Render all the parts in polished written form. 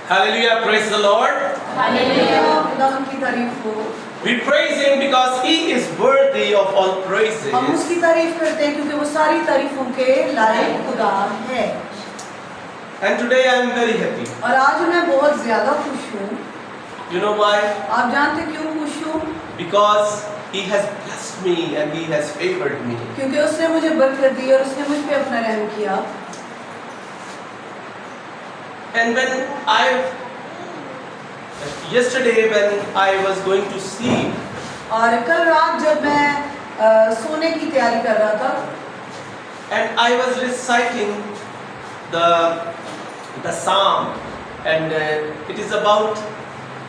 Hallelujah, praise the Lord. Hallelujah, खुदावन की तारीफ हो। We praise Him because He is worthy of all हम praises. उसकी तारीफ करते हैं क्योंकि वो सारी तारीफों के लायक खुदा है। And today I am very happy. और आज मैं बहुत ज्यादा खुश हूँ। You know why? आप जानते क्यों खुश हूँ? Because He has blessed me and He has favored me. क्योंकि उसने मुझे बरकत दी और उसने मुझ पे अपना रहम किया। And yesterday when I was going to sleep, और कल रात जब मैं सोने की तैयारी कर रहा था, and I was reciting the psalm, and it is about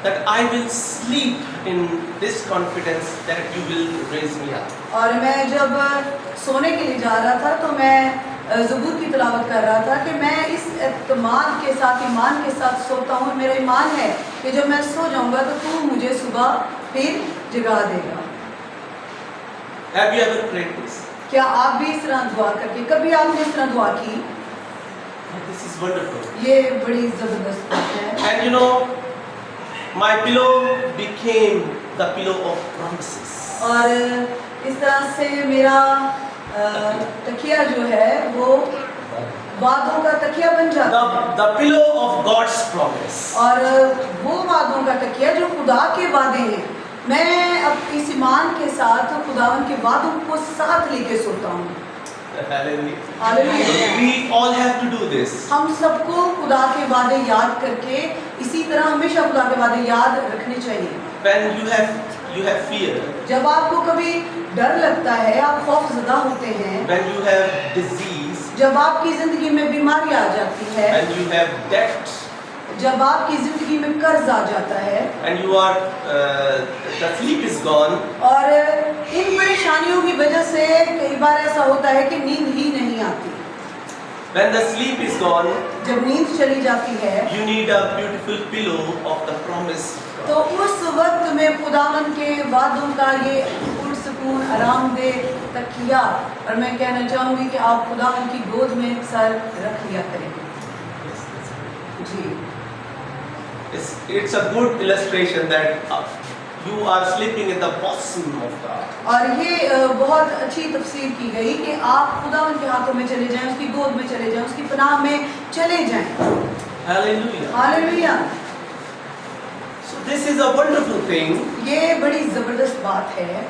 that I will sleep in this confidence that you will raise me up. और मैं जब सोने के लिए जा रहा था तो मैं ज़बूर की तिलावत कर रहा था कि मैं इस एतमाद के साथ, ईमान के साथ सोता हूँ। मेरा ईमान है कि जब मैं सो जाऊँगा तो तू मुझे सुबह फिर जगा देगा। Have you ever prayed this? क्या आप भी इस तरह दुआ करके, कभी आपने इस तरह दुआ की? This is wonderful. ये बड़ी ज़बरदस्त बात है। And you know, my pillow became the pillow of promises. और इस तरह से मेरा तकिया जो है वो वादों का तकिया बन जाता है। The pillow of God's promise. और वो वादों का तकिया जो खुदा के वादे हैं, मैं अब इस ईमान के साथ खुदावन के वादों को साथ लेके सोता हूँ। Hallelujah. Hallelujah. We all have to do this. हम सबको खुदा के वादे याद करके इसी तरह हमेशा खुदा के वादे याद रखने चाहिए। When you have fear, जब आपको कभी डर लगता है, आप खौफज़दा होते हैं, when you have disease, जब आपकी जिंदगी में बीमारी आ जाती है, when you have debt, जब आपकी जिंदगी में कर्ज आ जाता है, and you are the sleep is gone, और इन परेशानियों की वजह से कई बार ऐसा होता है कि नींद ही नहीं आती। when the sleep is gone, जब नींद चली जाती है you need a beautiful pillow of the promise of तो God. उस वक्त में खुदावन के वादों का ये पुरसकून आरामदेह तकिया, और मैं कहना चाहूँगी कि आप खुदावन की गोद में सर रख लिया करें। जी, It's a good illustration that you are sleeping in the bosom of God. और ये बहुत अच्छी तफसीर की गई कि आप खुदावन के हाथों में चले जाएं, उसकी गोद में चले जाएं, उसकी पनाह में चले जाएं। Hallelujah. Hallelujah. So this is a wonderful thing. ये बड़ी ज़बरदस्त बात है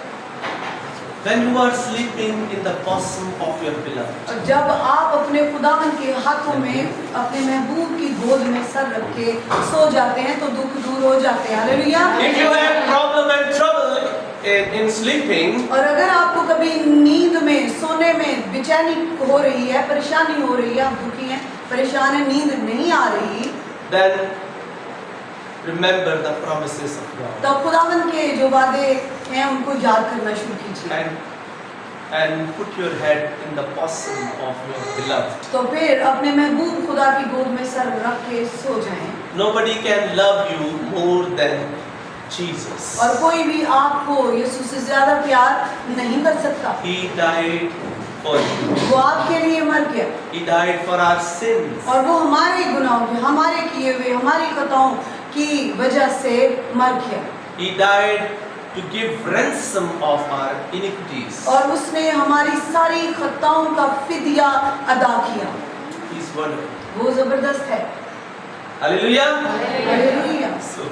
When you are sleeping in the bosom of your beloved. और जब आप अपने खुदावन के हाथों में अपने महबूब की गोद में सर रख के सो जाते हैं तो दुख दूर हो जाते हैं। Hallelujah. If you have problem and trouble in sleeping, और अगर आपको कभी नींद में, सोने में बेचैनी हो रही है, परेशानी हो रही है, आप दुखी हैं, परेशान हैं, नींद नहीं आ रही, then remember the promises of God. तो खुदावन के जो वादे हैं उनको याद करना शुरू कीजिए। And put your head in the bosom of your beloved. तो फिर अपने महबूब खुदा की गोद में सर रख के सो जाएं। Nobody can love you more than Jesus. और कोई भी आपको यीशु से ज्यादा प्यार नहीं कर सकता। He died for you. वो आपके लिए मर गया He died for our sins. और वो हमारे गुनाहों के, हमारे किए हुए, हमारी खताओं की वजह से मर गया। He died to give ransom of our iniquities. और उसने हमारी सारी खताओं का फिदिया अदा किया। He's wonderful. वो जबरदस्त है। Hallelujah. Hallelujah. So,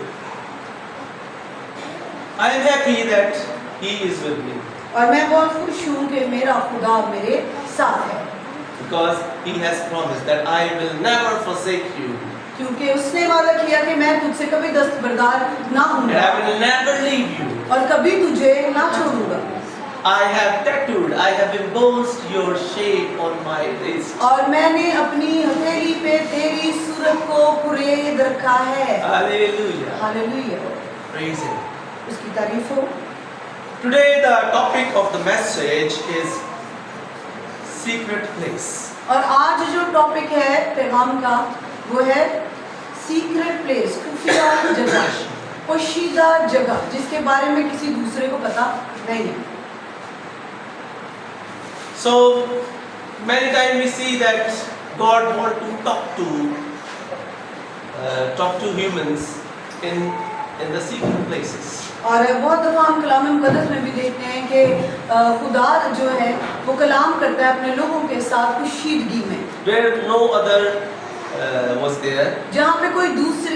I am happy that He is with me और मैं बहुत खुश हूँ कि मेरा खुदा मेरे साथ है, because He has promised that I will never forsake you क्योंकि उसने वादा किया कि मैं तुझसे कभी दस्तबरदार ना and हूँगा I will never leave you. और कभी तुझे ना छोड़ूंगा। I have tattooed, I have embossed your shape on my wrist. और मैंने अपनी हथेली पे तेरी सूरत को कुरेद रखा है। Hallelujah. हालेलुया। Praise Him. उसकी तारीफ हो। Today the topic of the message is secret place. और आज जो टॉपिक है पैगाम का वो है सीक्रेट प्लेस, खुफिया जगह, पोशीदा जगह, जिसके बारे में किसी दूसरे को पता नहीं है। So many times we see that God want to talk to talk to humans in the secret places. और बहुत दफ़ा हम कलाम मुक़द्दस में भी देखते हैं कि खुदा जो है वो कलाम करता है अपने लोगों के साथ कुशीदगी में, Where no other was there. जहाँ पे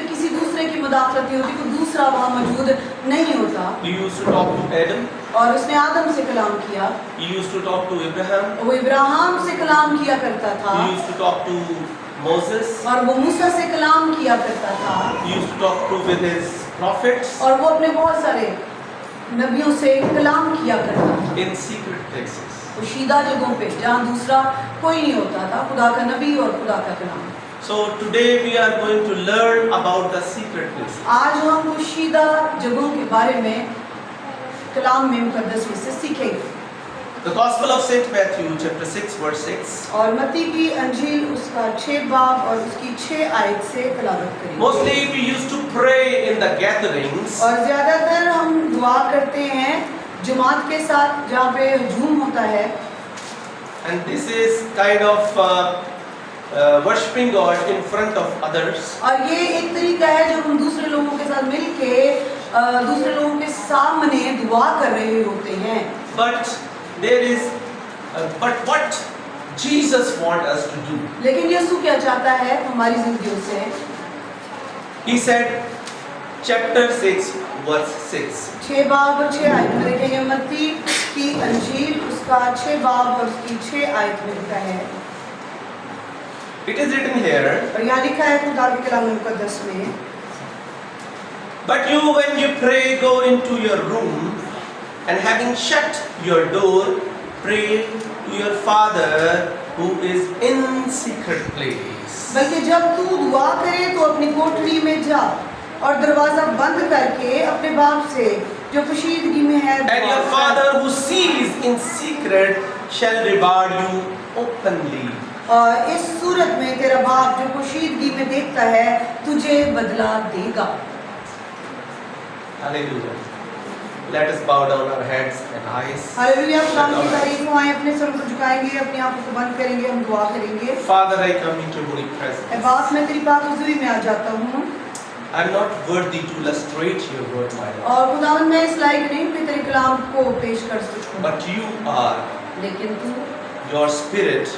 किसी दूसरे की मुदाखलत नहीं होती, कोई दूसरा वहाँ मौजूद नहीं होता। He used to talk to Adam. और उसने आदम से कलाम किया, He used to talk to Abraham. वो इब्राहिम से कलाम किया करता था, He used to talk to Moses. और वो मूसा से कलाम किया करता था, He used to talk to with his prophets और वो अपने बहुत सारे नबियों से कलाम किया करता था in secret places. पोशीदा जगहों पे जहाँ दूसरा कोई नहीं होता था, खुदा का नबी और खुदा का कलाम। So today we are going to learn about the secret places. आज हम पोशीदा जगहों के बारे में कलाम में मुक़द्दस में से सीखेंगे। The Gospel of Saint Matthew, chapter 6, verse 6. और मत्ती की अंजील उसका 6 बाब और उसकी 6 आयत से तलावत करेंगे। Mostly we used to pray in the gatherings. और ज़्यादातर हम दुआ करते हैं जमात के साथ जहाँ पे हजूम होता है, And this is kind of worshipping God in front of others. और ये एक तरीका है जब हम दूसरे लोगों के साथ मिलके दूसरे लोगों के सामने दुआ कर रहे होते हैं। But what Jesus wants us to do? लेकिन यीशु क्या चाहता है हमारी जिंदगियों से? He said, chapter 6, verse 6. 6 बाब और 6 आयत में देखेंगे, मत्ती की अंजील उसका 6 बाब और उसकी 6 आयत में लिखा है। It is written here, और यहाँ लिखा है खुदा के कलाम मुक़द्दस में, but you when you pray go into your room and having shut your door pray to your Father who is in secret place. बल्कि जब तू दुआ करे तो अपनी कोठरी में जा और दरवाजा बंद करके अपने बाप से जो पोशीदगी में है And your Father who sees in secret shall reward you openly. और इस सूरत में तेरा बाप जो पोशीदगी में देखता है तुझे बदला देगा। Hallelujah. Let us bow down our heads and eyes. Hallelujah, खुदा की तारीफ हो, आए अपने सर को झुकाएंगे, अपनी आंखों को बंद करेंगे, हम दुआ करेंगे। Father, I come into your holy presence. ऐ बाप मैं तेरी पाक हुजूरी में आ जाता हूँ I am not worthy to illustrate your word, my Lord. और खुदावंद मैं इस लायक नहीं कि तेरे कलाम को पेश कर सकूं, But you are, लेकिन तू your spirit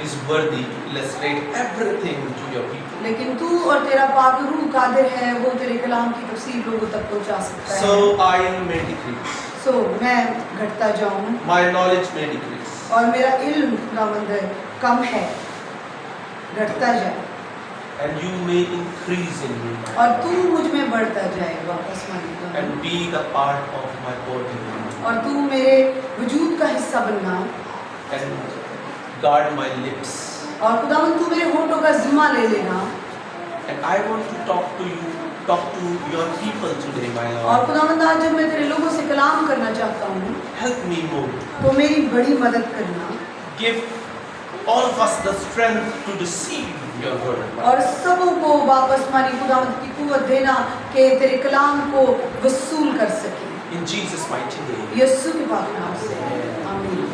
is worthy to illustrate everything to your people. लेकिन तू और तेरा पाक रूह कादिर है, वो तेरे कलाम की तफसीर लोगों तक पहुंचा सकता है। So I may decrease. सो मैं घटता जाऊं My knowledge may decrease. और मेरा इल्म खुदावंद कम है, घटता जाए And you may increase in me. my और Lord. तू मुझ में बढ़ता जाए वापस मांगेगा And be the part of my body. और तू मेरे वजूद का हिस्सा बनना And guard my lips. और खुदावंद तू मेरे होठों का जिम्मा ले लेना। And I want to talk to your people today, my और Lord. खुदावंद आज जब मैं तेरे लोगों से कलाम करना चाहता हूँ Help me more. तो मेरी बड़ी मदद करना Give all of us the strength to receive your word. my और Lord. सबों को वापस मानी खुदावंद की कुव्वत देना कि तेरे कलाम को वसूल कर सके, In Jesus' mighty name. यीशु के पाक नाम से आमीन।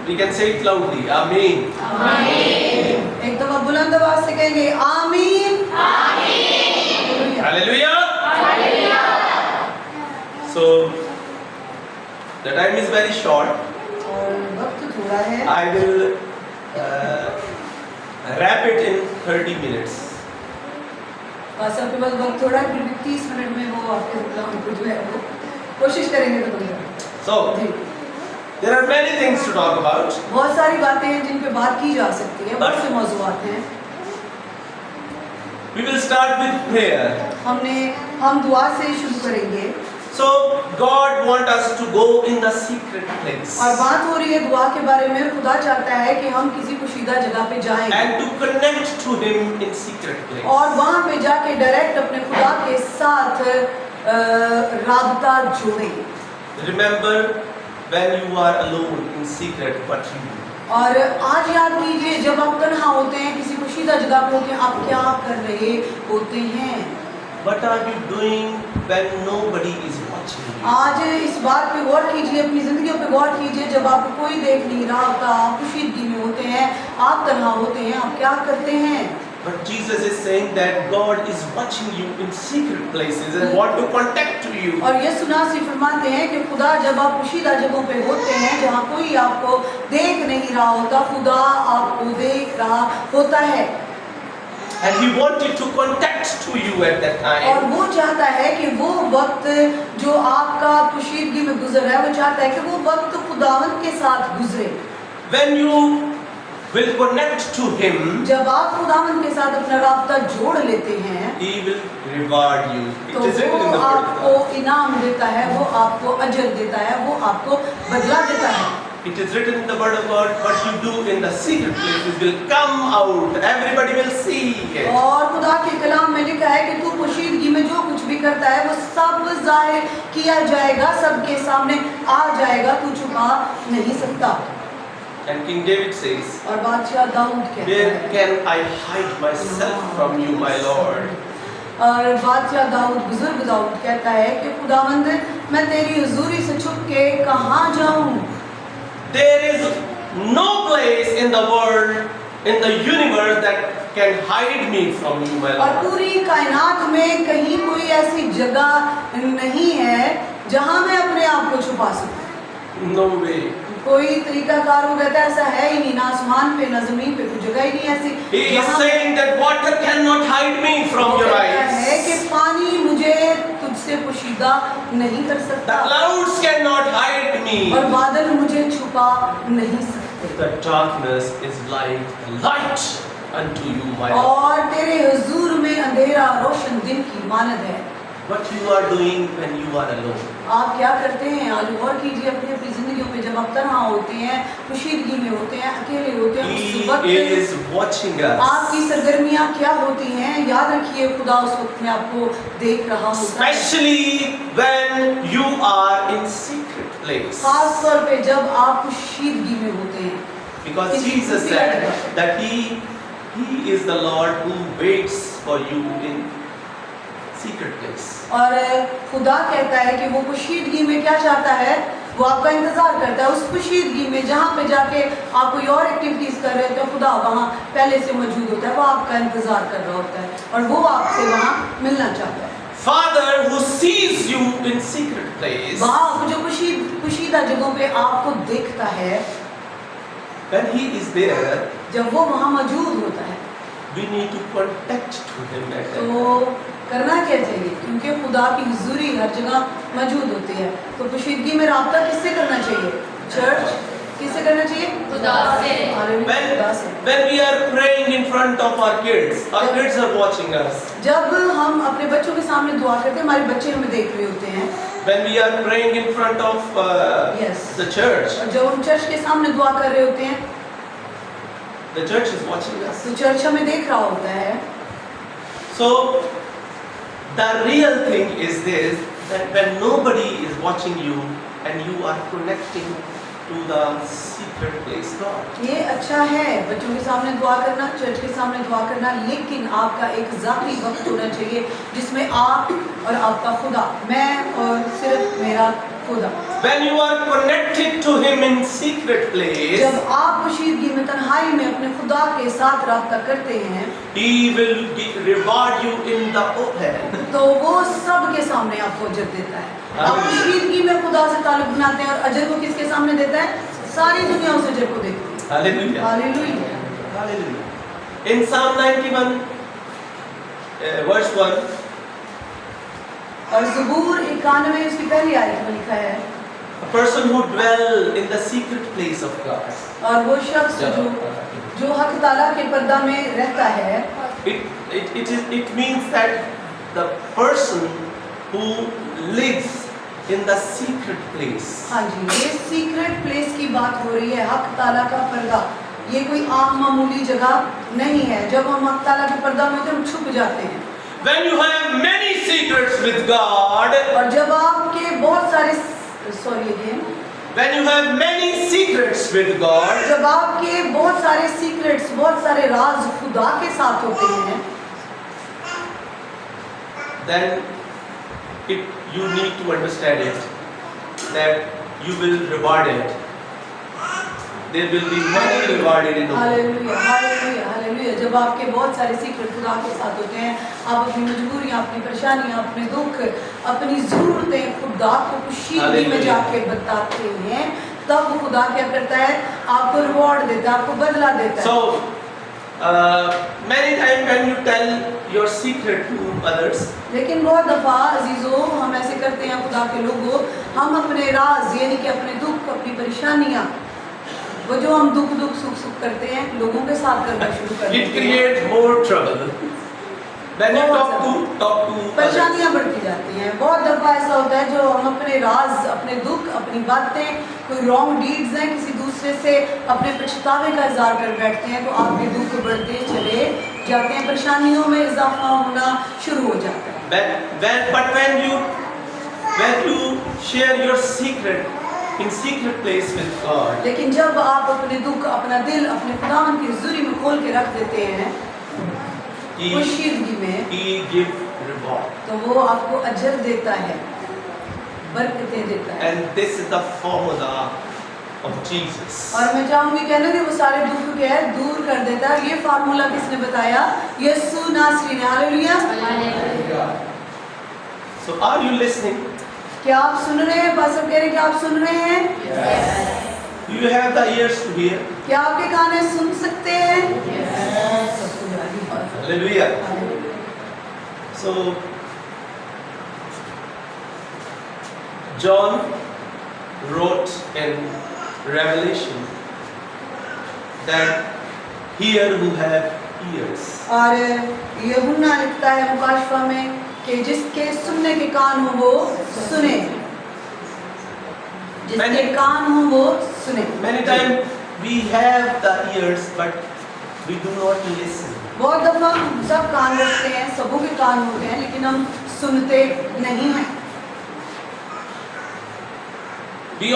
We can say it loudly. Amen. एक दफा बुलंद आवाज से कहेंगे आमीन। Hallelujah. So the time is very short. और वक्त थोड़ा है, I will wrap it in 30 minutes. बस आपके पास वक्त थोड़ा है, फिर भी 30 मिनट में वो आपके कलाम को जो है वो कोशिश करेंगे तो बंद So ji. there are many things to talk about. बहुत सारी बातें हैं जिन पे बात की जा सकती है, बहुत से मौज़ूआत हैं। We will start with prayer. हम दुआ से शुरू करेंगे So God wants us to go in the secret place और बात हो रही है दुआ के बारे में। खुदा चाहता है कि हम किसी पोशीदा जगह पे जाएं and to connect to Him in secret place. और वहाँ पे जाके डायरेक्ट अपने खुदा के साथ राबता जोड़ें। Remember when you are alone in secret, what you do. और आज याद कीजिए जब आप तन्हा होते हैं, किसी पोशीदा जगह पे होते हैं, आप क्या कर रहे होते हैं। What are you doing when nobody is watching you? आज इस बात पे गौर कीजिए, अपनी जिंदगियों पे गौर कीजिए। जब आपको कोई देख नहीं रहा होता, आप पोशीदगी में होते हैं, आप तन्हा होते हैं, आप क्या करते हैं। But Jesus is saying that God is watching you in secret places and want to contact to you. और यीशु मसीह फरमाते हैं कि खुदा जब आप पोशीदा जगहों पे होते हैं जहाँ कोई आपको देख नहीं रहा होता, खुदा आपको देख रहा होता है। And He wanted to contact to you at that और time. वो चाहता है कि वो वक्त जो आपका पोशीदगी में गुजर रहा है, वो चाहता है कि वो वक्त खुदावंद के साथ गुजरे। When you will connect to Him, जब आप खुदावंद के साथ अपना राब्ता जोड़ लेते हैं, He will reward you. It तो is written in वो the Word of आपको God. इनाम देता है, वो आपको अजर देता है, वो आपको बदला देता है। It is written in the Word of God, what you do in the secret places will come out. Everybody will see it. और खुदा के कलाम में लिखा है कि तू पोशीदगी में जो कुछ भी करता है वो सब जाहिर किया जाएगा, सबके सामने आ जाएगा, तू छुपा नहीं सकता। And King David says, और बादशाह दाऊद कहता where है, can I hide myself from you, my Lord? और बादशाह दाऊद, बुजुर्ग दाऊद कहता है कि खुदावंद मैं तेरी हुजूरी से छुप के कहाँ जाऊं? There is no place in the world, in the universe that can hide me from you, my और Lord. पूरी कायनात में कहीं कोई ऐसी जगह नहीं है जहाँ मैं अपने आप को छुपा सकूं। No way. कोई तरीकाकार हो कहता है ऐसा है ही नहीं, ना आसमान पे ना जमीन पे, कोई जगह ही नहीं ऐसी। He is जहाँ saying that water cannot hide me from वो your कहता है कि eyes. पानी मुझे तुझसे पोशीदा नहीं कर The सकता clouds cannot hide और me. बादल मुझे छुपा नहीं सकते। The darkness is like light unto you, my Lord. और तेरे हुजूर में अंधेरा रोशन दिन की मानद है। What you are doing when you are alone? आप क्या करते हैं? आज गौर कीजिए अपनी अपनी जिंदगियों पे, जब आप तन्हा होते हैं, पोशीदगी में होते हैं, अकेले होते हैं, He उस वक्त is watching us. आपकी सरगर्मियां क्या होती हैं? याद रखिए खुदा उस वक्त में आपको देख रहा होता है। Especially when you are in secret place. खास तौर पे जब आप पोशीदगी में होते हैं, Because Jesus said that He is the Lord who waits for you in secret place. और खुदा कहता है कि वो पोशीदगी में क्या चाहता है? वो आपका इंतजार करता है उस पोशीदगी में जहाँ पे जाके आप कोई और एक्टिविटीज कर रहे होते हैं, खुदा वहाँ पहले से मौजूद होता है, वो आपका इंतजार कर रहा होता है और वो आपसे वहाँ मिलना चाहता है। Father who sees you in secret place. वहाँ जो पोशीदा जगहों पे आपको देखता है, When He is there, जब वो वहाँ मौजूद होता है, we need to contact to Him at that time. तो करना क्या चाहिए? क्योंकि खुदा की हुजूरी हर जगह मौजूद होती है, तो पोशीदगी में राब्ता किससे करना चाहिए? चर्च किससे करना चाहिए? खुदा से। हालेलुया, खुदा से। When we are praying in front of our kids are watching us. जब हम अपने बच्चों के सामने दुआ करते हैं, हमारे बच्चे हमें देख रहे होते हैं। When we are praying in front of Yes. the church, और जब हम चर्च के सामने दुआ कर रहे होते हैं, the church is watching us. तो चर्च हमें देख रहा होता है। So, the real thing is this, that when nobody is watching you and you are connecting to the secret place, God. ये अच्छा है बच्चों के सामने दुआ करना, चर्च के सामने दुआ करना, लेकिन आपका एक ज़ाती वक्त होना चाहिए जिसमें आप और आपका खुदा, मैं और सिर्फ मेरा खुदा। When you are connected to Him in secret place, जब आप पोशीदगी में, तन्हाई में अपने खुदा के साथ राब्ता करते हैं, He will reward you in the open. तो वो सब के सामने आपको अजर देता है। आप पोशीदगी में खुदा से ताल्लुक बनाते हैं और अजर को किसके सामने देता है? सारी दुनिया उस अजर को देखती है। Hallelujah. Hallelujah. Hallelujah. In Psalm 91, verse 1, और ज़बूर 91 उसकी पहली आयत में लिखा है, a person who dwell in the secret place of God. और वो शख्स जो हक ताला के पर्दा में रहता है, It means that the person who lives in the secret place. हाँ जी, ये सीक्रेट प्लेस की बात हो रही है, हक ताला का पर्दा। ये कोई आम मामूली जगह नहीं है। जब हम हक ताला के पर्दा में हम छुप जाते हैं, When you have many secrets with God, और जब आपके बहुत सारे when you have many secrets with God, जब आपके बहुत सारे सीक्रेट्स, बहुत सारे राज खुदा के साथ होते हैं, then you need to understand it, that you will reward it. there will be money rewarded in the world. Hallelujah hallelujah hallelujah. जब आपके बहुत सारे सीक्रेट खुदा के साथ होते हैं, आप अपनी मजबूरियाँ, अपनी परेशानियाँ, अपने दुख, अपनी ज़रूरतें खुदा को पोशीदगी में हालेलुया। जाके बताते हैं, तब खुदा क्या करता है? आपको रिवॉर्ड देता है, आपको बदला देता है। So many times when you tell your secret to others, लेकिन बहुत दफ़ा अजीज़ों हम ऐसे करते हैं खुदा के लोगों, हम अपने राज यानी कि अपने दुख, अपनी परेशानियाँ, वो जो हम दुख दुख सुख सुख करते हैं, लोगों के साथ करना शुरू कर it देते हैं। creates more trouble. When you talk to others, परेशानियाँ बढ़ती जाती हैं। बहुत दफ़ा ऐसा होता है जो हम अपने राज, अपने दुख, अपनी बातें, कोई रॉन्ग डीड्स हैं, किसी दूसरे से अपने पछतावे का इज़हार कर बैठते हैं, तो आपके दुख बढ़ते चले जाते हैं, परेशानियों में इजाफा होना शुरू हो जाता है। but when you share your secret in secret place with God, लेकिन जब आप अपने दुख, अपना दिल, अपने खुदावन की हुज़ूरी में खोल के रख देते हैं, पोशीदगी में, He give reward. तो वो आपको अजर देता है, बरकतें देता है। And this is the formula of Jesus. और मैं चाहूँगी कहना कि वो सारे दुख के दूर कर देता है। ये फार्मूला किसने बताया? यीशु नासरी ने। Hallelujah. So are you listening? क्या आप सुन रहे हैं? पास्टर कह रहे हैं कि आप सुन रहे हैं? Do you have the ears to hear? क्या आपके कान सुन सकते हैं? Hallelujah. So John wrote in Revelation that hear who have ears. और यूहन्ना लिखता है मुकाशफा में कि जिसके सुनने के कान हो वो सुने, जिसके कान हो वो सुने। Many times we have the ears but we do not listen. बहुत दफा हम सब कान रखते हैं, सबों के कान होते हैं, लेकिन हम सुनते नहीं हैं। We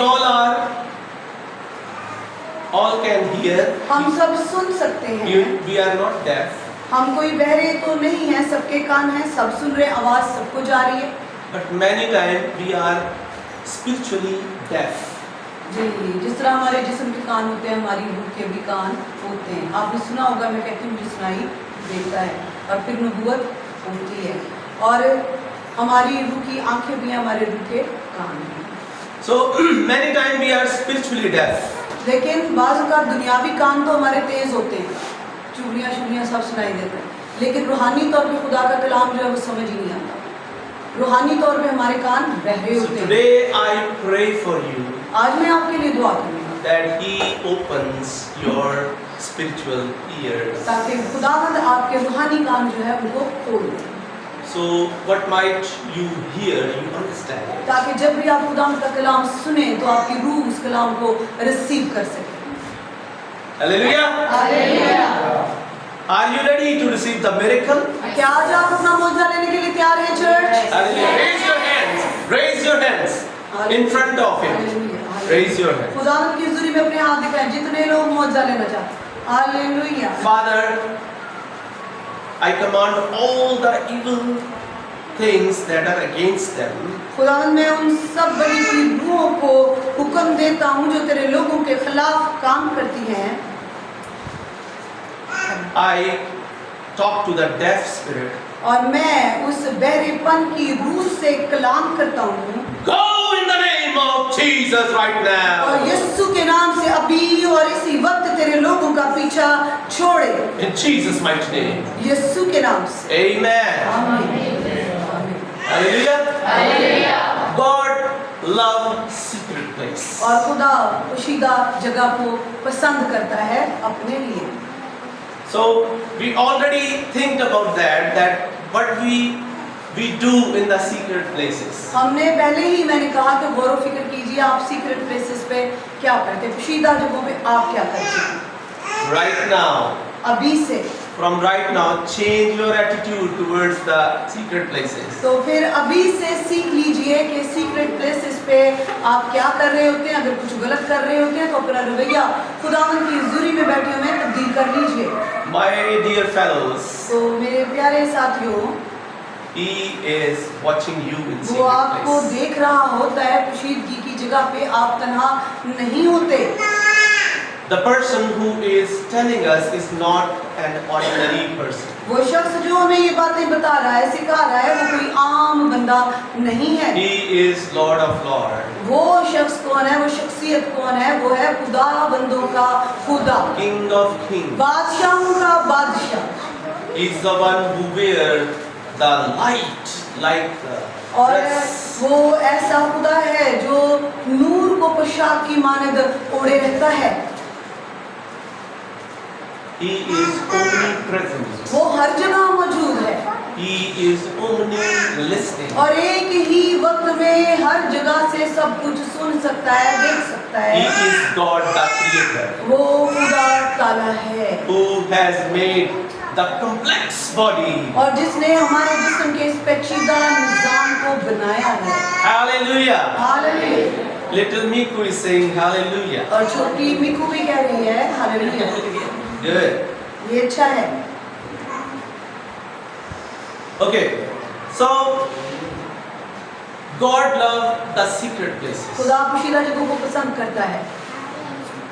all can hear. हम सब सुन सकते हैं। We are not deaf. हम कोई बहरे तो नहीं हैं, सबके कान हैं, सब सुन रहे, आवाज सबको जा रही है। But many times we are spiritually deaf. जी, जिस तरह हमारे जिस्म के कान होते हैं, हमारी रूह के भी कान होते हैं। आपने सुना होगा, मैं कहती हूँ मुझे सुनाई देता है, और फिर नबूवत होती है, और हमारी रूह की आंखें भी हैं, हमारे रूह के कान हैं। So many times we are spiritually deaf. लेकिन बाज़ औक़ात दुनियावी कान तो हमारे तेज होते हैं, चुगलियाँ शुगलियाँ सब सुनाई देते हैं, लेकिन रूहानी तौर पे खुदा का कलाम जो है वो समझ ही नहीं आता। रूहानी तौर पे हमारे कान बहरे So होते हैं। today I pray for you आज मैं आपके लिए दुआ करूँगा that He opens your spiritual ears. ताकि खुदावंद आपके रूहानी कान जो है उनको खोल दे, So what might you hear, you understand it. ताकि जब भी आप खुदावंद का कलाम सुने तो आपकी रूह उस कलाम को रिसीव कर सके। Hallelujah. Hallelujah. Are you ready to receive the miracle? क्या आज आप अपना मौजज़ा लेने के लिए तैयार हैं church? Hallelujah. Raise your hands. Raise your hands in front of Him. Hallelujah. Raise your hands. खुदावंद की हुज़ूरी में अपने हाथ दिखाएं जितने लोग मौजज़ा लेना चाहते हैं। Hallelujah. Father, I command all the evil things that are against them. खुदावंद मैं उन सब बड़ी हुई रूहों को हुक्म देता हूँ जो तेरे लोगों के खिलाफ काम करती हैं। I talk to the deaf spirit. और मैं उस बहरेपन की रूह से कलाम करता हूँ। Go in the name of Jesus right now. और यीशु के नाम से अभी और इसी वक्त तेरे लोगों का पीछा छोड़े। In Jesus' mighty name. यीशु के नाम से। Amen. आमीन। Hallelujah. God loves secret place. और खुदा पोशीदा जगह को पसंद करता है अपने लिए। So we already think about that what we do in the secret places. हमने पहले ही मैंने कहा कि गौर व फिक्र कीजिए आप सीक्रेट प्लेसेस पे क्या करते हैं, पोशीदा जगहों पे आप क्या करते हैं। Right now, अभी से, from right now, change your attitude towards the secret places. तो फिर अभी से सीख लीजिए कि सीक्रेट प्लेसेस पे आप क्या कर रहे होते हैं। अगर कुछ गलत कर रहे होते हैं तो अपना रवैया खुदावंद की हुज़ूरी में बैठे हुए तब्दील कर लीजिए। My dear fellows, तो मेरे प्यारे साथियों, He is watching you in वो secret आपको place. देख रहा होता है, पोशीदगी की जगह पे आप तन्हा नहीं होते। The person who is telling us is not an ordinary person. वो शख्स जो हमें ये बातें बता रहा है, सिखा रहा है, वो कोई आम बंदा नहीं है। He is Lord of Lords, वो शख्स कौन है, वो शख्सियत कौन है? वो है खुदा बंदों का खुदा, King of Kings. बादशाहों का बादशाह। He is the one who wears the light like the और dress. वो ऐसा खुदा है जो नूर को पोशाक की मानद ओढ़े रहता है। He is omnipresent. वो हर जगह मौजूद है He is omni-listening. और एक ही वक्त में हर जगह से सब कुछ सुन सकता है, देख सकता He है। is God the Creator, वो खुदा ताला है who has made the complex body. और जिसने हमारे जिस्म के इस पेचीदा निजाम को बनाया है। Hallelujah. Hallelujah. Little Miku is saying hallelujah. और छोटी मिकू भी कह रही है हालेलुया। Good. ये अच्छा है। Okay. So God loves the secret places. खुदा पोशीदा जगहों को पसंद करता है।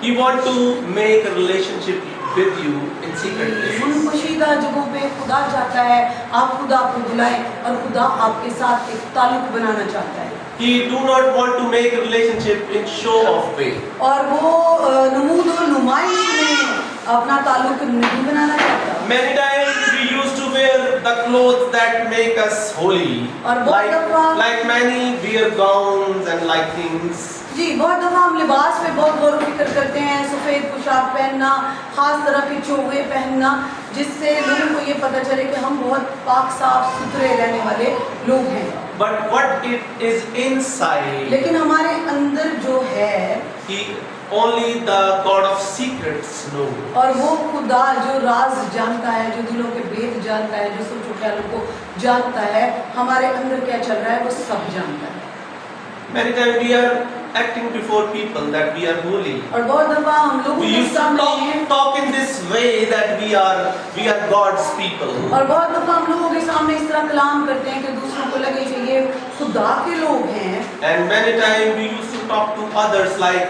He wants to make a relationship with you in secret उन places. पोशीदा जगहों पे खुदा चाहता है आप खुदा को बुलाएं और खुदा आपके साथ एक ताल्लुक बनाना चाहता है। He do not want to make a relationship in show off way. और वो नमूद और नुमाइश में अपना ताल्लुक नहीं बनाना चाहता। Many times we used to wear the clothes that make us holy. और बहुत दफा- Like many wear gowns and like things. जी, बहुत दफा हम लिबास पे बहुत गौर फिक्र करते हैं, सफ़ेद पोशाक पहनना, खास तरह के चोगे पहनना, जिससे लोगों को ये पता चले कि हम बहुत पाक साफ सुथरे रहने वाले लोग हैं। But what it is inside, लेकिन हमारे अंदर जो है He only the God of secrets know. और वो खुदा जो राज जानता है, जो दिलों के भेद जानता है, जो सोचो ख्यालों को जानता है, हमारे अंदर क्या चल रहा है वो सब जानता है। Many times we are acting before people that we are holy. और बहुत दफा हम लोगों We के used to सामने talk in this way that we are God's people. और बहुत दफा हम लोगों के सामने इस तरह कलाम करते हैं कि दूसरों को लगे कि ये खुदा के लोग हैं। And many times we used to talk to others like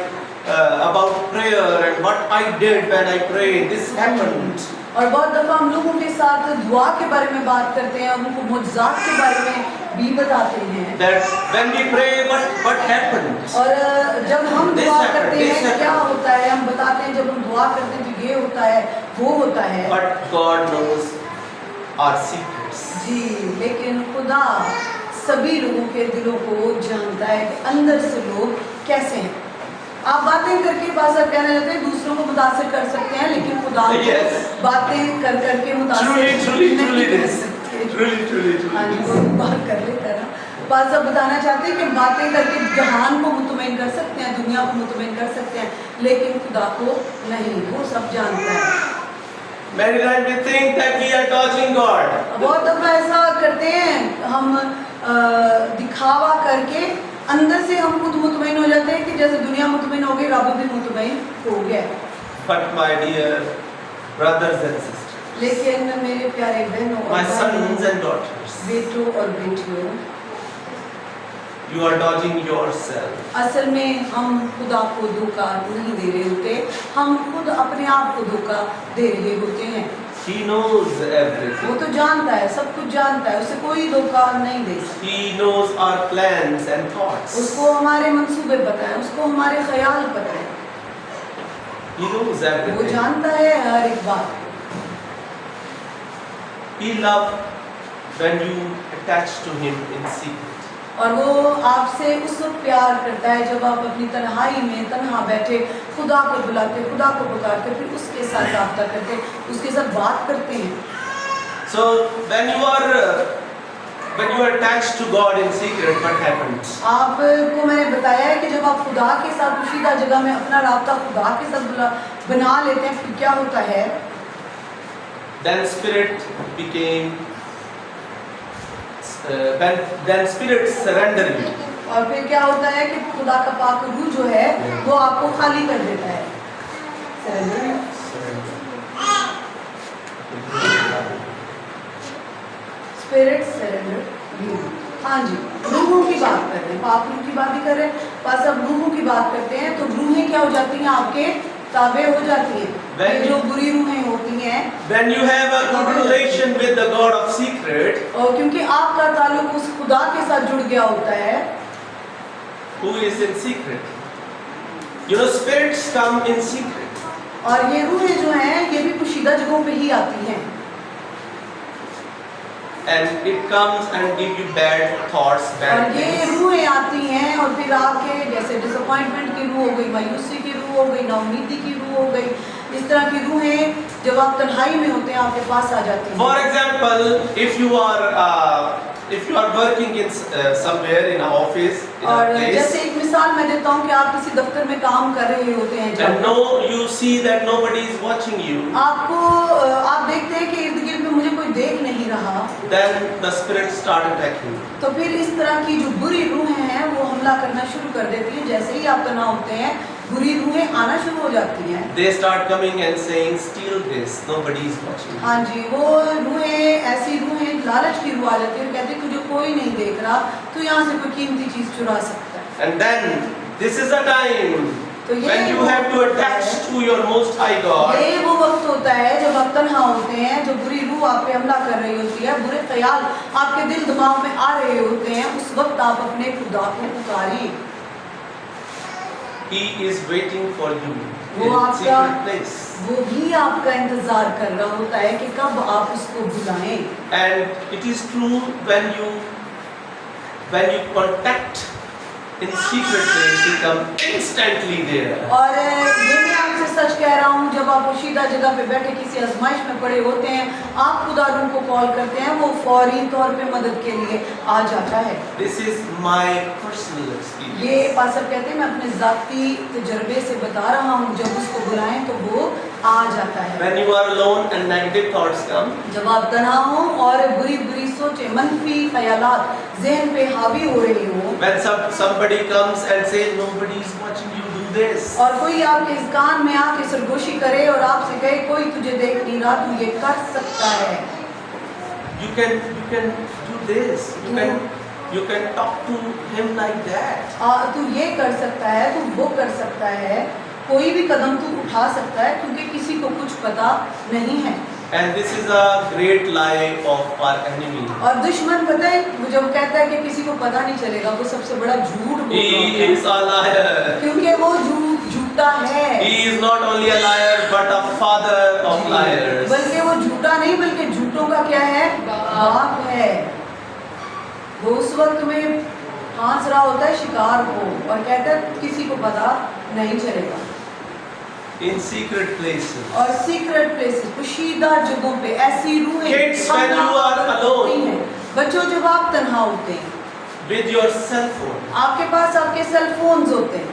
about prayer and what I did when I prayed. This happened. और बहुत दफा हम लोगों के साथ दुआ के बारे में बात करते हैं, उनको मुआजिज़ात के बारे में भी बताते हैं। That when we pray, what happened? और जब हम This दुआ happened, करते this हैं happened. क्या होता है, हम बताते हैं जब हम दुआ करते हैं तो ये होता है, वो होता है। But God knows our secrets. जी, लेकिन खुदा सभी लोगों के दिलों को जानता है कि अंदर से लोग कैसे हैं। आप बातें करके बात कहने लगते हैं, दूसरों को मुतासिर कर सकते हैं, लेकिन खुदा को Yes. बातें कर करके मुतासिर Truly नहीं कर this. सकते। Truly. हाँ जी, वो बात कर लेता है ना। बात सब बताना चाहते हैं कि बातें करके जहान को मुतमईन कर सकते हैं, दुनिया को मुतमईन कर सकते हैं, लेकिन खुदा को नहीं, वो सब जानता है। Many times we think that we are dodging God. बहुत दफा ऐसा करते हैं हम दिखावा करके अंदर से हम खुद मुतमईन हो जाते हैं कि जैसे दुनिया मुतमईन हो गई, रब भी मुतमईन हो गया। But my dear brothers and sisters, लेकिन मेरे प्यारे बहनों my और sons भाइयों, and daughters, बेटों और बेटियों, you are dodging yourself. असल में हम खुदा को धोखा नहीं दे रहे होते, हम खुद अपने आप को धोखा दे रहे होते हैं। He knows वो everything. तो जानता है, सब कुछ जानता है, उसे कोई धोखा नहीं दे सकता। He knows our plans and thoughts. उसको हमारे मंसूबे पता है, उसको हमारे ख्याल पता है, He knows वो everything. जानता है हर एक बात। He loves when you attach to Him in secret. और वो आपसे उस वक्त प्यार करता है जब आप अपनी तन्हाई में तन्हा बैठे खुदा को बुलाते, खुदा को पुकारते, फिर उसके साथ राब्ता करते, उसके साथ बात करते हैं। So when you are attached to God in secret, what happens? आपको मैंने बताया है कि जब आप खुदा के साथ पोशीदा जगह में अपना राब्ता खुदा के साथ बना लेते हैं, फिर क्या होता है? Then spirit became. Then spirit surrender you. और फिर क्या होता है कि खुदा का पाक रूह जो है वो आपको खाली कर देता है। Spirit surrender. हाँ जी, रूहों की बात कर रहे हैं, पाक रूह की बात ही कर रहे हैं। बस अब रूहों की बात करते हैं तो रूहें क्या हो जाती हैं? आपके ताबे हो जाती है। When ये जो बुरी रूहें होती हैं, when you have a good relation with the God of secret, और क्योंकि आपका ताल्लुक उस खुदा के साथ जुड़ गया होता है, who is in secret. You know, spirits come in secret. और ये रूहें जो हैं ये भी पोशीदा जगहों पे ही आती हैं, And it comes and give you bad thoughts, bad और ये things. रूहें आती हैं और फिर आके जैसे डिसअपॉइंटमेंट की रूह हो गई, मायूसी की रूह हो गई, नाउमीदी की रूह हो गई, इस तरह की रूहें जब आप तन्हाई में होते हैं आपके पास आ जाती हैं। For example, if you are working in somewhere in an office, in a और place, जैसे एक मिसाल मैं देता हूँ कि आप किसी दफ्तर में काम कर रहे होते हैं, and जब you see that nobody is watching you, आप देखते हैं कि इर्द गिर्द में मुझे कोई देख नहीं रहा, then the spirits start attacking you. तो फिर इस तरह की जो बुरी रूहें हैं वो हमला करना शुरू कर देती हैं। जैसे ही आप तनाव होते हैं बुरी रूहें आना शुरू हो जाती हैं। They start coming and saying, steal this, nobody is watching you. हाँ जी, वो रूहें ऐसी रूहें लालच की रूह आ जाती है, कहते हैं तुझे कोई नहीं देख रहा, तू यहाँ से कोई कीमती चीज चुरा सकता है। And then this is the time तो ये when you वो have to वक्त attach है- to your most high God. ये वो वक्त होता है जब आप तन्हा होते हैं, जो बुरी रूह आप पे हमला कर रही होती है, बुरे ख्याल आपके दिल दिमाग में आ रहे होते हैं, उस वक्त आप अपने खुदा को पुकारें। He is waiting for you वो in आपका secret place. वो भी आपका इंतजार कर रहा होता है कि कब आप उसको बुलाएं। And it is true when you contact in secret place, he come instantly there. और ये मैं आपसे सच कह रहा हूँ, जब आप पोशीदा जगह पे बैठे किसी आजमाइश में पड़े होते हैं, आप खुदा रूह को कॉल करते हैं, वो फौरी तौर पे मदद के लिए आ जाता है। This is my personal experience. ये पास्टर कहते हैं मैं अपने जाती तजर्बे से बता रहा हूँ, जब उसको बुलाएं तो वो आ जाता है। When you are alone and negative thoughts come, जब आप तन्हा हो और बुरी बुरी सोचें, मनफी ख्यालात ज़हन पे हावी हो रही हो, when somebody comes and say nobody is watching you do this, और कोई आपके इस कान में आके सरगोशी करे और आपसे कहे कोई तुझे देख नहीं रहा, तू ये कर सकता है, you can do this, you can talk to him like that. तू ये कर सकता है, तू वो कर सकता है, कोई भी कदम तू उठा सकता है, क्योंकि किसी को कुछ पता नहीं है। And this is a great lie of our enemy. और दुश्मन पता है जब कहता है कि किसी को पता नहीं चलेगा, वो सबसे बड़ा झूठ बोल रहा He है, is a liar. क्योंकि वो झूठा है। He is not only a liar but a father of liars. बल्कि वो झूठा नहीं बल्कि झूठों का क्या है, बाप है। वो उस वक्त में फांस रहा होता है शिकार को और कहता है किसी को पता नहीं चलेगा। In secret places. और सीक्रेट प्लेसेस, पोशीदा जगहों पे ऐसी रूहें Kids, when you are alone. होती हैं। बच्चों जब आप तन्हा होते हैं, With your cell phone, आपके पास आपके सेल फोन्स होते हैं,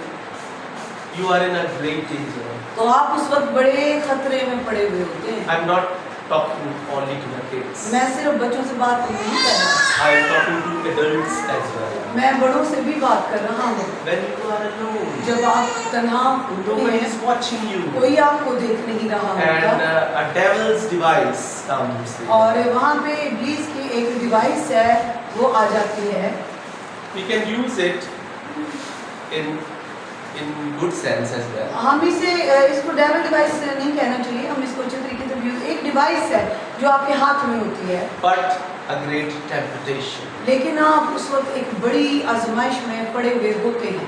you are in a great danger. तो आप उस वक्त बड़े खतरे में पड़े हुए होते हैं। I'm not talking only to the kids. मैं सिर्फ बच्चों से बात नहीं कर रहा, I am talking to adults as well. मैं बड़ों से भी बात कर रहा हूँ। When you are alone, जब आप तन्हा होते nobody हैं, is watching you. कोई आपको देख नहीं रहा And होता, a devil's device comes. और वहाँ पे इब्लीस की एक डिवाइस है, वो आ जाती है। We can use it in good sense as well. हम इसको डेविल डिवाइस नहीं कहना चाहिए, हम इसको अच्छे तरीके से यूज, एक डिवाइस है जो आपके हाथ में होती है, But a great temptation. लेकिन आप उस वक्त एक बड़ी आजमाइश में पड़े हुए होते हैं।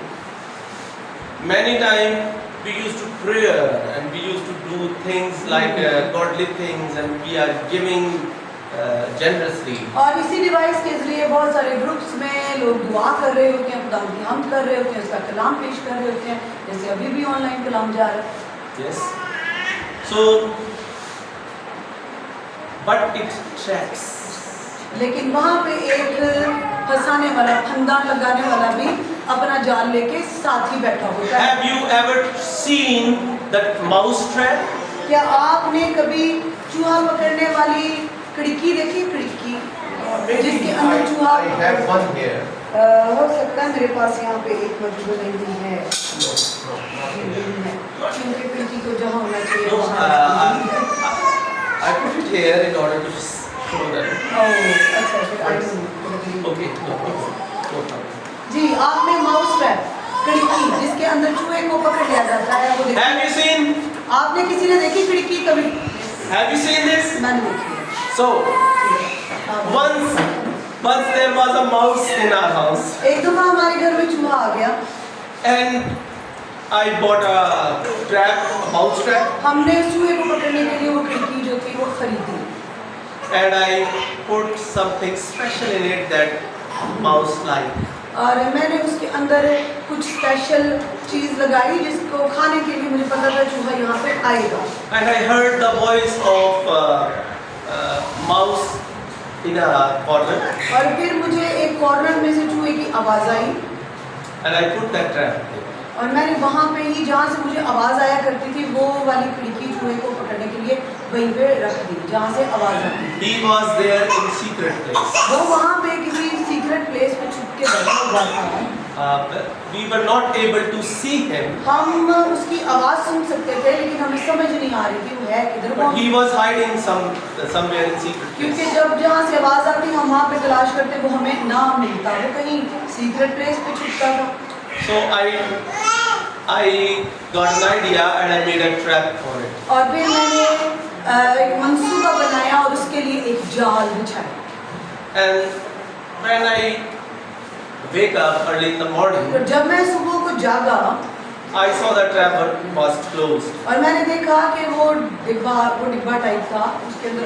Many times we used to pray and we used to do things like godly things and we are giving generously. और इसी डिवाइस के जरिए बहुत सारे ग्रुप्स में लोग दुआ कर रहे होते हैं, खुदा की हमद कर रहे होते हैं, उसका कलाम पेश कर रहे होते हैं, जैसे अभी भी ऑनलाइन कलाम जा रहा है। Yes. So, but it traps. लेकिन वहाँ पे एक फंसाने वाला, फंदा लगाने वाला भी अपना जाल लेके साथ ही बैठा होता है। Have you ever seen that mouse trap? क्या आपने कभी चूहा पकड़ने वाली खिड़की देखी? खिड़की जिसके अंदर चूहा, I have one here. हो सकता है मेरे पास यहाँ पे एक मौजूद नहीं है, क्योंकि खिड़की को जहाँ होना चाहिए No, वहाँ। I put it here in order to show them. अच्छा, फिर I don't know। Okay, no problem. जी, आपने माउस ट्रैप खिड़की जिसके अंदर चूहे को पकड़ लिया जाता है, वो देखी? Have you seen? आपने किसी ने देखी खिड़की कभी? Have you seen this? मैंने देखी है। So once there was a mouse in our house, एक दफा हमारे घर में चूहा आ गया। and I bought a trap, a mouse trap, हमने उस चूहे को पकड़ने के लिए वो खिड़की जो थी वो खरीदी and I put something special in it that mouse like. और मैंने उसके अंदर कुछ स्पेशल चीज लगाई जिसको खाने के लिए मुझे पता था चूहा यहाँ पे आएगा। And I heard the voice of mouse in a corner, और फिर मुझे एक कॉर्नर में से चूहे की आवाज आई and I put that trap there. और मैंने वहाँ पे ही जहाँ से मुझे आवाज आया करती थी वो वाली खिड़की चूहे को पकड़ने के लिए वहीं पे रख दी जहाँ से आवाज आती थी। He was there in secret place. वो वहाँ पे किसी सीक्रेट प्लेस पे छुप के बैठा हुआ था। We were not able to see him, हम उसकी आवाज सुन सकते थे लेकिन हमें समझ नहीं आ रही थी वो है किधर। but he was hiding somewhere in secret क्योंकि place. जब जहाँ से आवाज आती हम वहाँ पे तलाश करते वो हमें ना मिलता, वो कहीं सीक्रेट प्लेस पे छुपता था। So I got an idea and I made a trap for it. और फिर मैंने एक मंसूबा बनाया और उसके लिए एक जाल बिछाया। And when I wake up early in the morning, तो जब मैं सुबह को जागा I saw the trap was closed. और मैंने देखा कि वो डिब्बा टाइप था, उसके अंदर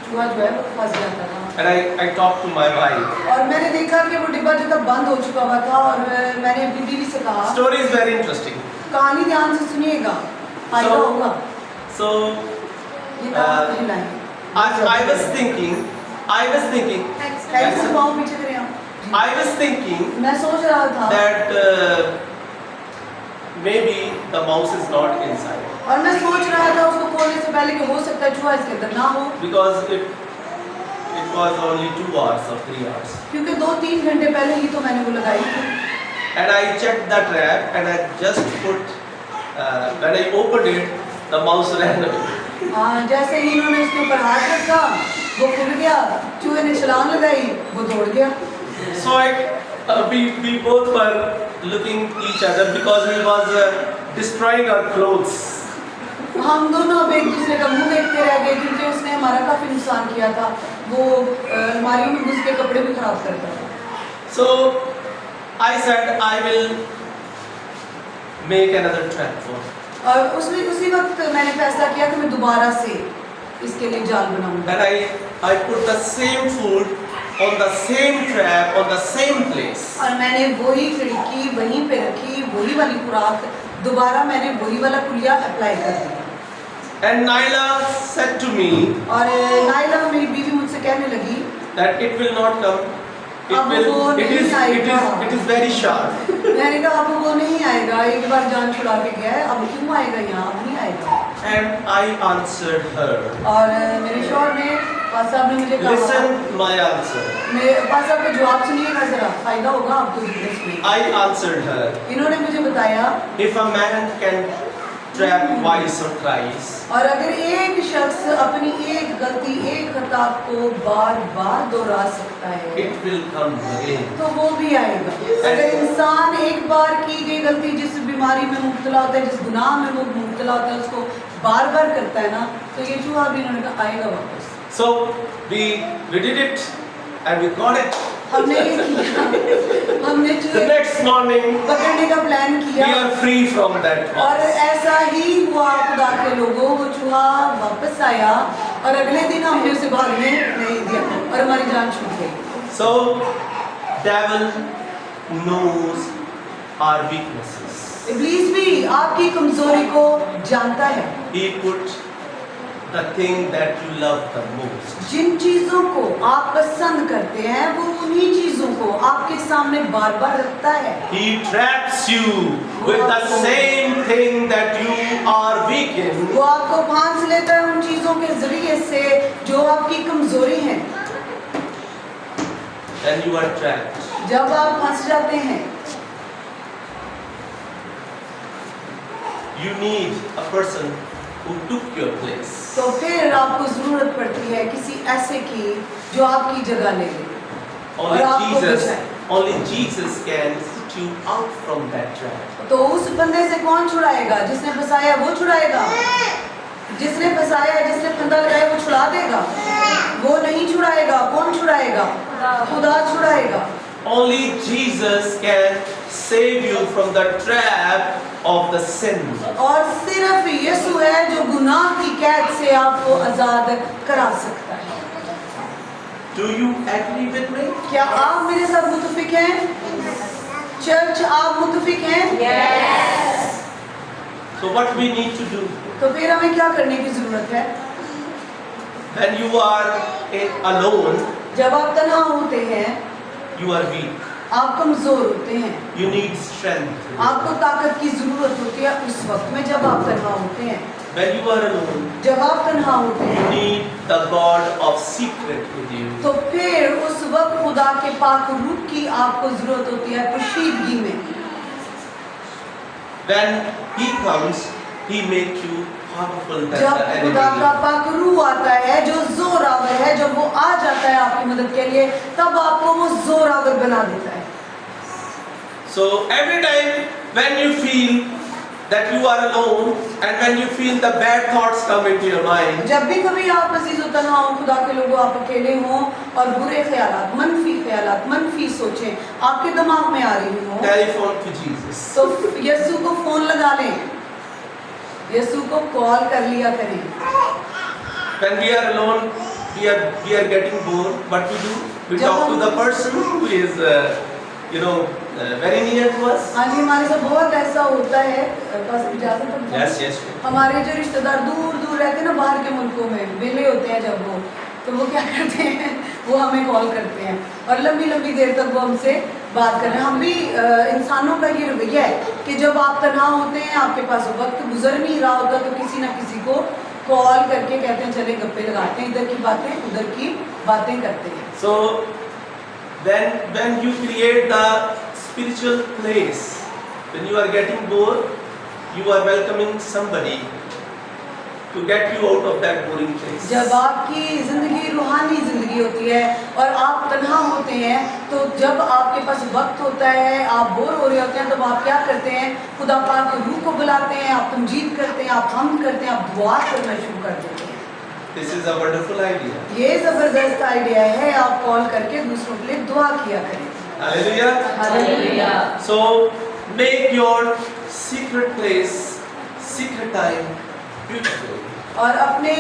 चूहा जो है वो फंस जाता था। And I talked to my wife. और मैंने देखा कि वो डिब्बा जो था बंद हो चुका हुआ था और मैंने अपनी बीवी से कहा, Story is very interesting. कहानी ध्यान से सुनिएगा, फायदा होगा। So ये कहानी कहीं लाएंगे। I was thinking, थैंक्स से पाँव पीछे करें आप। I was thinking मैं सोच रहा था that maybe the mouse is not inside और मैं सोच रहा था उसको खोलने से पहले कि हो सकता है चूहा इसके अंदर ना हो, because it was only 2 hours or 3 hours. क्योंकि 2-3 घंटे पहले ही तो मैंने वो लगाई थी। And I checked the trap and I just put when I opened it, the mouse ran away. हाँ, जैसे ही इन्होंने उसके ऊपर हाथ रखा वो खुल गया, चूहे ने छलांग लगाई, वो दौड़ गया। So we both were looking each other because he was destroying our clothes. हम दोनों अब एक दूसरे का मुंह देखते रह गए क्योंकि उसने हमारा काफी नुकसान किया था, वो अलमारियों में घुस के कपड़े भी खराब करता था। So I said I will make another trap for him. और उसी वक्त मैंने फैसला किया कि मैं दोबारा से इसके लिए जाल बनाऊंगा। And I put the same food on the same trap on the same place. और मैंने वही खिड़की वहीं पे रखी, वही वाली खुराक, दोबारा मैंने वही वाला कुलिया अप्लाई कर दिया। And Naila said to me और नाइला मेरी बीवी मुझसे कहने लगी that it will not come. अब वो नहीं आएगा। It is very sharp. मैंने कहा अब वो नहीं आएगा, एक बार जान छुड़ा के गया है, अब क्यों आएगा यहाँ, अब नहीं आएगा। And I answered her. और मेरे शौहर ने पास साहब ने मुझे कहा, Listen my answer. मेरे पास साहब का जवाब सुनिएगा जरा, फायदा होगा आपको बिजनेस में। I answered her. इन्होंने मुझे बताया If a man can trap twice or thrice, और अगर एक शख्स अपनी एक गलती एक खता को बार बार दोहरा सकता है it will come again. तो वो भी आएगा। अगर इंसान एक बार की गई गलती जिस बीमारी में मुब्तला होता है, जिस गुनाह में वो मुब्तला होता है, उसको बार बार करता है ना, तो ये चूहा भी इन्होंने कहा आएगा वापस। So we did it and we got it. हमने ये किया, हमने The चूहे next morning पकड़ने का प्लान we किया are free from that और mouse. ऐसा ही हुआ। खुदा के लोगों, वो चूहा वापस आया और अगले दिन हमने उसे भागने नहीं दिया और हमारी जान छूट गई। So devil knows our weaknesses. इब्लीस भी आपकी कमजोरी को जानता है। He put the thing that you love the most. जिन चीजों को आप पसंद करते हैं वो उन्हीं चीजों को आपके सामने बार बार रखता है। He traps you with the same thing that you are weak in. वो आपको फांस लेता है उन चीजों के जरिए से जो आपकी कमजोरी है। Then you are trapped. जब आप फंस जाते हैं You need a person who took your place. तो फिर आपको जरूरत पड़ती है किसी ऐसे की जो आपकी जगह ले ले और आपको बचाए। Only Jesus can lift you out from that trap. तो उस बंधे से कौन छुड़ाएगा? जिसने फंसाया वो छुड़ाएगा। जिसने फंसाया, जिसने फंदा लगाया वो छुड़ा देगा? वो नहीं छुड़ाएगा। कौन छुड़ाएगा? खुदा छुड़ाएगा। Only Jesus can save you from the trap of the sin. और सिर्फ यीशु है जो गुनाह की कैद से आपको आजाद करा सकता है। Do you agree with me? क्या आप मेरे साथ मुत्तफिक हैं? चर्च, आप मुत्तफिक हैं? Yes. So what we need to do? तो फिर हमें क्या करने की जरूरत है? When you are alone, जब आप तन्हा होते हैं, you are weak. आप कमजोर होते हैं, You need strength. आपको ताकत की जरूरत होती है उस वक्त में जब आप तन्हा होते हैं। When you are alone, जब आप तन्हा होते you हैं need the God of secret with you. तो फिर उस वक्त खुदा के पाक रूप की आपको जरूरत होती है पोशीदगी में। When He comes, He makes you powerful than जब the खुदा का enemy. पाक रूह आता है जो जोरावर है, जब वो आ जाता है आपकी मदद के लिए, तब आपको वो जोरावर बना देता है। So every time when you feel that you are alone and when you feel the bad thoughts come into your mind, जब भी कभी आप अजीज तन्हा हो, खुदा के लोगों, आप अकेले हों और बुरे ख्यालात, मनफी सोचें आपके दिमाग में आ रही हो, telephone to Jesus. तो यीशु को फोन लगा लें, यीशु को कॉल कर लिया करें। When we are alone, we are getting bored. What we do? We talk to the person who is very near to us. हाँ जी, हमारे साथ बहुत ऐसा होता है। बस इजाजत है? Yes. हमारे जो रिश्तेदार दूर दूर रहते हैं ना, बाहर के मुल्कों में वेले होते हैं, जब वो तो वो क्या करते हैं, वो हमें कॉल करते हैं और लंबी लंबी देर तक वो हमसे बात कर रहे हैं। हम भी इंसानों का ये रवैया है कि जब आप तन्हा होते हैं, आपके पास वक्त गुजर नहीं रहा होता, तो किसी ना किसी को कॉल करके कहते हैं चले गप्पे लगाते हैं, इधर की बातें उधर की बातें करते हैं। So then when you create the spiritual place, when you are getting bored, you are welcoming somebody to get you out of that boring place. जब आपकी जिंदगी रूहानी जिंदगी होती है और आप तन्हा होते हैं, तो जब आपके पास वक्त होता है, आप बोर हो रहे होते हैं, तब आप क्या करते हैं? खुदा पाक के रूह को बुलाते हैं, आप तमजीद करते हैं, आप हम्द करते हैं, आप दुआ करना शुरू कर देते हैं। This is a wonderful idea. ये जबरदस्त आइडिया है, आप कॉल करके दूसरों के लिए दुआ किया करें। Hallelujah. Hallelujah. So make your secret place, secret time beautiful. और अपने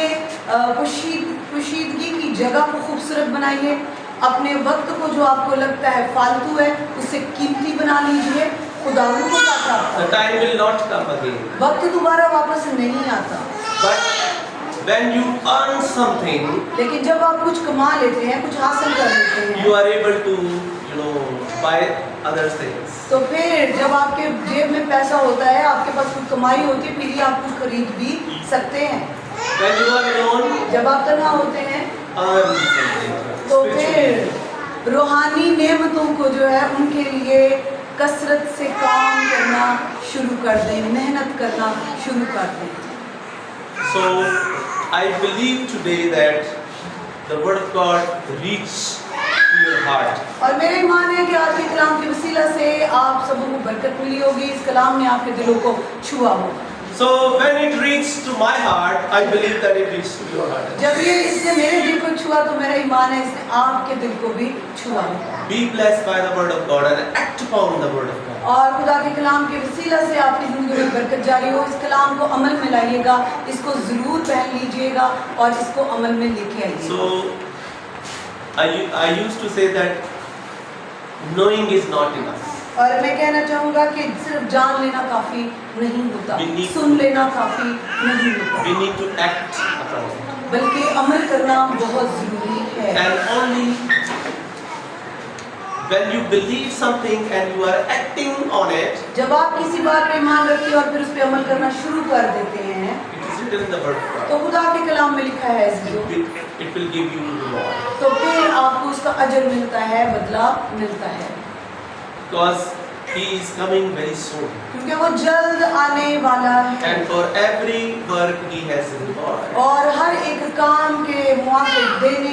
पोशीदगी की जगह को खूबसूरत बनाइए। अपने वक्त को जो आपको लगता है फालतू है, उसे कीमती बना लीजिए। खुदावंद के साथ The आपका time will not come again. वक्त दोबारा वापस नहीं आता, But when you earn something, लेकिन जब आप कुछ कमा लेते हैं, कुछ हासिल कर लेते you हैं, are able to buy other things. तो फिर जब आपके जेब में पैसा होता है, आपके पास कुछ कमाई होती है, फिर ही आप कुछ खरीद भी सकते हैं। When you are alone, जब आप तन्हा होते हैं, earn something. तो Spiritually. फिर रूहानी नेमतों को जो है उनके लिए कसरत से काम करना शुरू कर दें, मेहनत करना शुरू कर दें। So I believe today that the word of God reach to your heart. और मेरा ईमान है कि आज के कलाम के वसीला से आप सबों को बरकत मिली होगी, इस कलाम ने आपके दिलों को छुआ होगा। So when it reaches to my heart, I believe that it reaches to your heart. जब ये इसने मेरे दिल को छुआ, तो मेरा ईमान है इसने आपके दिल को भी छुआ होगा। Be blessed by the word of God and act upon the word of God. और खुदा के कलाम के वसीला से आपकी ज़िंदगी में बरकत जारी हो। इस कलाम को अमल में लाइएगा, इसको ज़रूर पहन लीजिएगा और इसको अमल में लेके आइए। So I used to say that knowing is not enough. और मैं कहना चाहूँगा कि सिर्फ जान लेना काफ़ी नहीं होता, सुन लेना काफ़ी नहीं होता, We need to act upon it. बल्कि अमल करना बहुत ज़रूरी है। And only when you believe something and you are acting on it, जब आप किसी बात पे ईमान रखते हैं और फिर उस पे अमल करना शुरू कर देते हैं, it is written in the word of God. तो खुदा के कलाम में लिखा है It will give you reward. तो फिर आपको उसका अजर मिलता है, बदला मिलता है, Because He is coming very soon. क्योंकि वो जल्द आने वाला है And for every work He has reward. और हर एक काम के मुआफ़िक देने